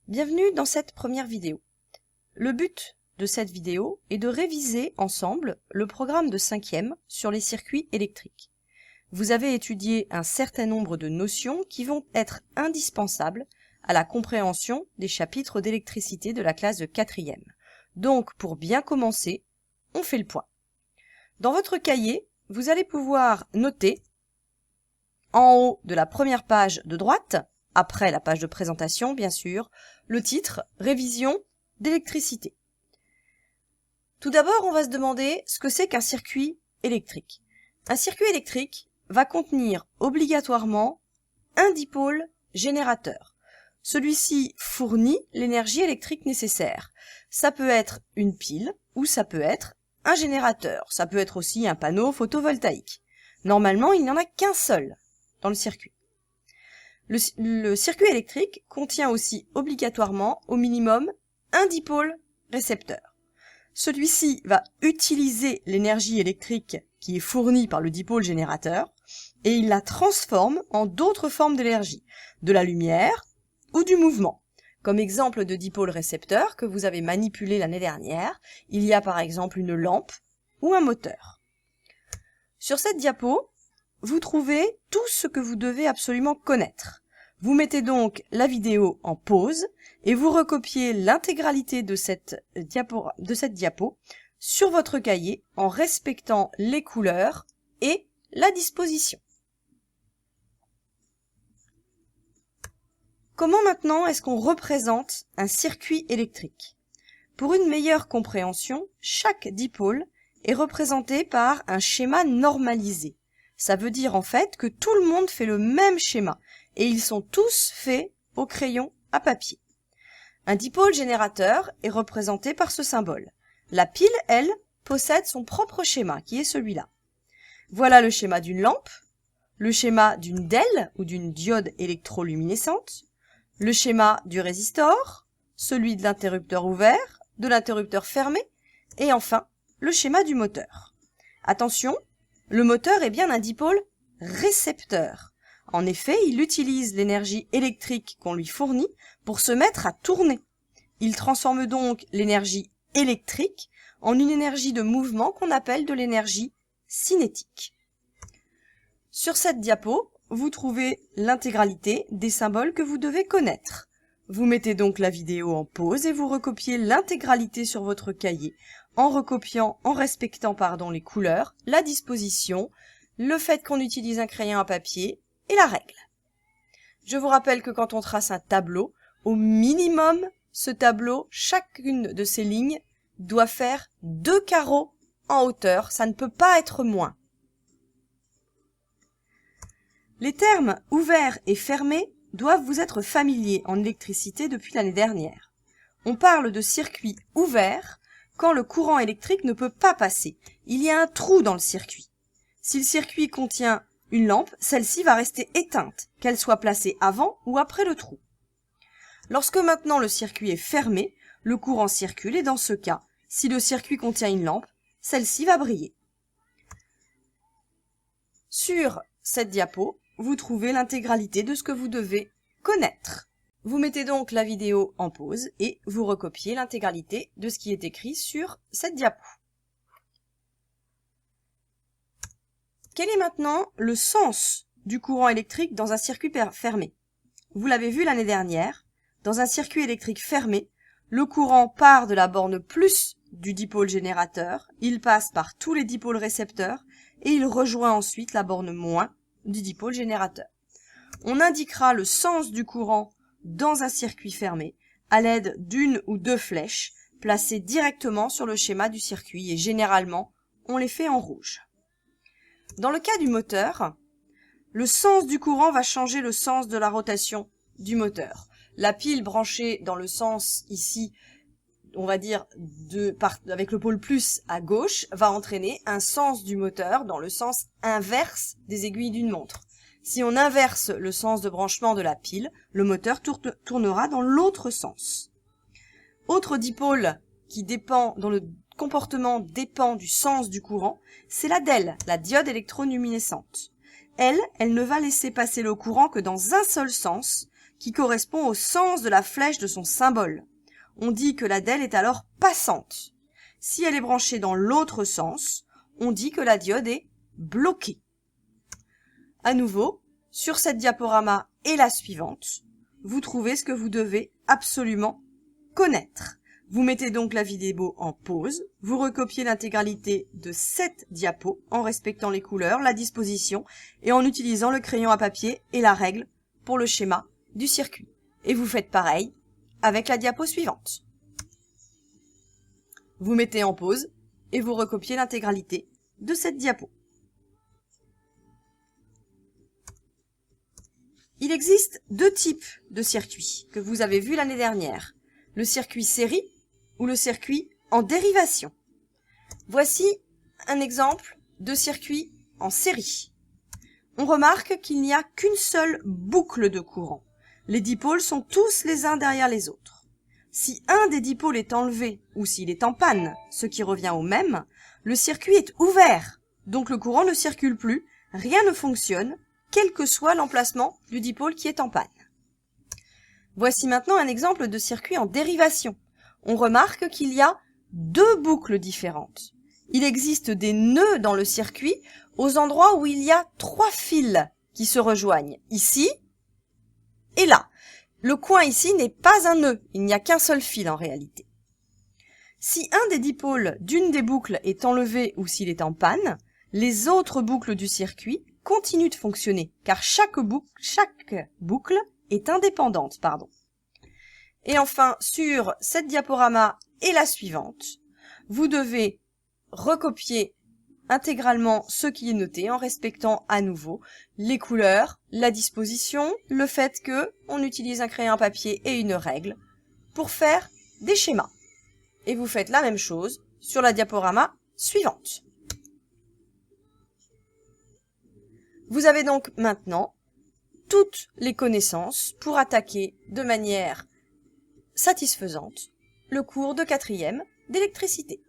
Bienvenue dans cette première vidéo. Le but de cette vidéo est de réviser ensemble le programme de 5e sur les circuits électriques. Vous avez étudié un certain nombre de notions qui vont être indispensables à la compréhension des chapitres d'électricité de la classe de 4e. Donc, pour bien commencer, on fait le point. Dans votre cahier, vous allez pouvoir noter en haut de la première page de droite, après la page de présentation bien sûr, le titre « Révision d'électricité ». Tout d'abord, on va se demander ce que c'est qu'un circuit électrique. Un circuit électrique va contenir obligatoirement un dipôle générateur. Celui-ci fournit l'énergie électrique nécessaire. Ça peut être une pile ou ça peut être un générateur. Ça peut être aussi un panneau photovoltaïque. Normalement, il n'y en a qu'un seul dans le circuit. Le circuit électrique contient aussi obligatoirement au minimum un dipôle récepteur. Celui-ci va utiliser l'énergie électrique qui est fournie par le dipôle générateur et il la transforme en d'autres formes d'énergie, de la lumière ou du mouvement. Comme exemple de dipôle récepteur que vous avez manipulé l'année dernière, il y a par exemple une lampe ou un moteur. Sur cette diapo, vous trouvez tout ce que vous devez absolument connaître. Vous mettez donc la vidéo en pause et vous recopiez l'intégralité de cette diapo sur votre cahier en respectant les couleurs et la disposition. Comment maintenant est-ce qu'on représente un circuit électrique? Pour une meilleure compréhension, chaque dipôle est représenté par un schéma normalisé. Ça veut dire en fait que tout le monde fait le même schéma et ils sont tous faits au crayon à papier. Un dipôle générateur est représenté par ce symbole. La pile, elle, possède son propre schéma qui est celui-là. Voilà le schéma d'une lampe, le schéma d'une DEL ou d'une diode électroluminescente, le schéma du résistor, celui de l'interrupteur ouvert, de l'interrupteur fermé et enfin le schéma du moteur. Attention, le moteur est bien un dipôle récepteur. En effet, il utilise l'énergie électrique qu'on lui fournit pour se mettre à tourner. Il transforme donc l'énergie électrique en une énergie de mouvement qu'on appelle de l'énergie cinétique. Sur cette diapo, vous trouvez l'intégralité des symboles que vous devez connaître. Vous mettez donc la vidéo en pause et vous recopiez l'intégralité sur votre cahier en respectant les couleurs, la disposition, le fait qu'on utilise un crayon à papier et la règle. Je vous rappelle que quand on trace un tableau, au minimum, ce tableau, chacune de ces lignes doit faire 2 carreaux en hauteur, ça ne peut pas être moins. Les termes ouverts et fermés doivent vous être familiers en électricité depuis l'année dernière. On parle de circuit ouvert quand le courant électrique ne peut pas passer. Il y a un trou dans le circuit. Si le circuit contient une lampe, celle-ci va rester éteinte, qu'elle soit placée avant ou après le trou. Lorsque maintenant le circuit est fermé, le courant circule et dans ce cas, si le circuit contient une lampe, celle-ci va briller. Sur cette diapo, vous trouvez l'intégralité de ce que vous devez connaître. Vous mettez donc la vidéo en pause et vous recopiez l'intégralité de ce qui est écrit sur cette diapo. Quel est maintenant le sens du courant électrique dans un circuit fermé? Vous l'avez vu l'année dernière, dans un circuit électrique fermé, le courant part de la borne plus du dipôle générateur, il passe par tous les dipôles récepteurs et il rejoint ensuite la borne moins du dipôle générateur. On indiquera le sens du courant dans un circuit fermé à l'aide d'une ou deux flèches placées directement sur le schéma du circuit et généralement on les fait en rouge. Dans le cas du moteur, le sens du courant va changer le sens de la rotation du moteur. La pile branchée dans le sens ici, on va dire avec le pôle plus à gauche, va entraîner un sens du moteur dans le sens inverse des aiguilles d'une montre. Si on inverse le sens de branchement de la pile, le moteur tournera dans l'autre sens. Autre dipôle dont le comportement dépend du sens du courant, c'est la DEL, la diode électroluminescente. Elle ne va laisser passer le courant que dans un seul sens, qui correspond au sens de la flèche de son symbole. On dit que la DEL est alors passante. Si elle est branchée dans l'autre sens, on dit que la diode est bloquée. À nouveau, sur cette diaporama et la suivante, vous trouvez ce que vous devez absolument connaître. Vous mettez donc la vidéo en pause, vous recopiez l'intégralité de cette diapo en respectant les couleurs, la disposition et en utilisant le crayon à papier et la règle pour le schéma du circuit. Et vous faites pareil avec la diapo suivante. Vous mettez en pause et vous recopiez l'intégralité de cette diapo. Il existe deux types de circuits que vous avez vus l'année dernière. Le circuit série ou le circuit en dérivation. Voici un exemple de circuit en série. On remarque qu'il n'y a qu'une seule boucle de courant. Les dipôles sont tous les uns derrière les autres. Si un des dipôles est enlevé ou s'il est en panne, ce qui revient au même, le circuit est ouvert, donc le courant ne circule plus, rien ne fonctionne, quel que soit l'emplacement du dipôle qui est en panne. Voici maintenant un exemple de circuit en dérivation. On remarque qu'il y a deux boucles différentes. Il existe des nœuds dans le circuit aux endroits où il y a trois fils qui se rejoignent, ici et là. Le coin ici n'est pas un nœud, il n'y a qu'un seul fil en réalité. Si un des dipôles d'une des boucles est enlevé ou s'il est en panne, les autres boucles du circuit continuent de fonctionner, car chaque boucle est indépendante. Et enfin, sur cette diaporama et la suivante, vous devez recopier intégralement ce qui est noté en respectant à nouveau les couleurs, la disposition, le fait que on utilise un crayon à papier et une règle pour faire des schémas. Et vous faites la même chose sur la diaporama suivante. Vous avez donc maintenant toutes les connaissances pour attaquer de manière satisfaisante le cours de 4e d'électricité.